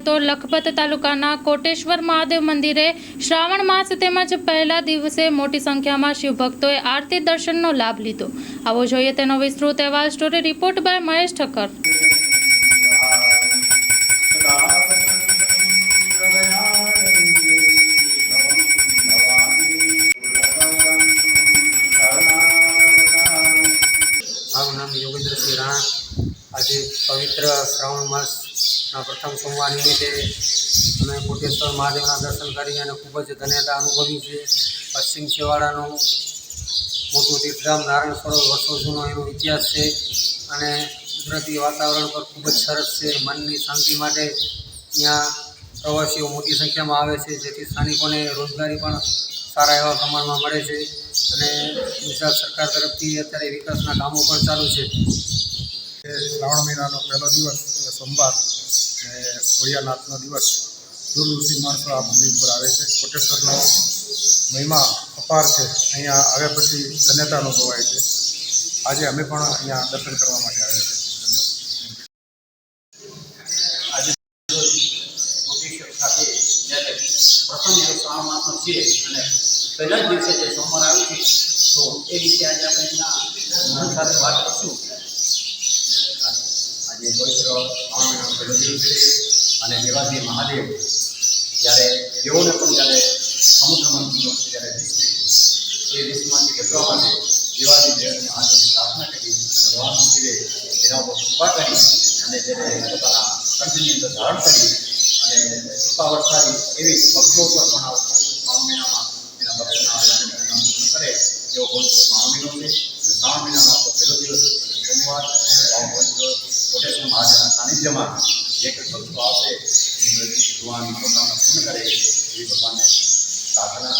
તો લખપત તાલુકાના કોટેશ્વર મહાદેવ મંદિરે શ્રાવણ માસ તેમજ પહેલા દિવસે મોટી સંખ્યામાં શિવભક્તોએ આરતી દર્શનનો લાભ લીધો। આવો જોઈએ તેનો વિસ્તૃત અહેવાલ story report by Mahesh Thakkar. મારું નામ યોગેન્દ્રસિંહ રાણા। આજે પવિત્ર શ્રાવણ માસના પ્રથમ સોમવાર નિમિત્તે અમે કોટેશ્વર મહાદેવના દર્શન કરી અને ખૂબ જ ધન્યતા અનુભવી છે। પશ્ચિમ છેવાડાનું મોટું તીર્થધામ નારાયણ સરોવર વર્ષો જૂનો એનો ઇતિહાસ છે અને કુદરતી વાતાવરણ પર ખૂબ જ સરસ છે। મનની શાંતિ માટે ત્યાં પ્રવાસીઓ મોટી સંખ્યામાં આવે છે, જેથી સ્થાનિકોને રોજગારી પણ સારા એવા પ્રમાણમાં મળે છે અને ગુજરાત સરકાર તરફથી અત્યારે વિકાસના કામો પણ ચાલુ છે। શ્રાવણ મહિનાનો પહેલો દિવસ એટલે સોમવાર અને ભોળિયાનાથનો દિવસ દૂર દૂરથી માણસો આ ભૂમિ પર આવે છે। કોટેશ્વરનો મહિમા અપાર છે, અહીંયા આવ્યા પછી ધન્યતા અનુભવાય છે। આજે અમે પણ અહીંયા દર્શન કરવા માટે આવ્યા છે। આજે કોટેશ્વર ખાતે જ્યારે પ્રથમ દિવસ શ્રાવણ માસનો છે અને પહેલા જ દિવસે જે સોમવાર આવ્યું છે, તો એ વિશે આજે આપણે એના મન સાથે વાત કરીશું। આજે પવિત્ર શ્રાવણ મહિનાનો પહેલો દિવસ છે અને દેવાદી મહાદેવ જ્યારે દેવોને પણ જ્યારે સમુદ્ર મંથનનો જ્યારે એ વિષમાંથી બચવા માટે દેવાદી દેવને મહાદેવની પ્રાર્થના કરી અને ભગવાન શિવે એના ઉપર કૃપા કરી અને જ્યારે પોતાના કંઠની અંદર ધારણ કરી અને કૃપા વરસાવી એવી ભક્તો પર પણ આ શ્રાવણ મહિનામાં એના ભક્તોના પૂર્ણ કરે એવો પવિત્ર શ્રાવણ મહિનો છે। શ્રાવણ મહિનાનો આપણો પહેલો દિવસ સોમવાર કોટેશ્વર મહાદેવના સાનિધ્યમાં જે કંઈ ભક્તો આવશે એની બધી ભગવાન મનોકામના પૂર્ણ કરે એવી ભગવાનને પ્રાર્થના।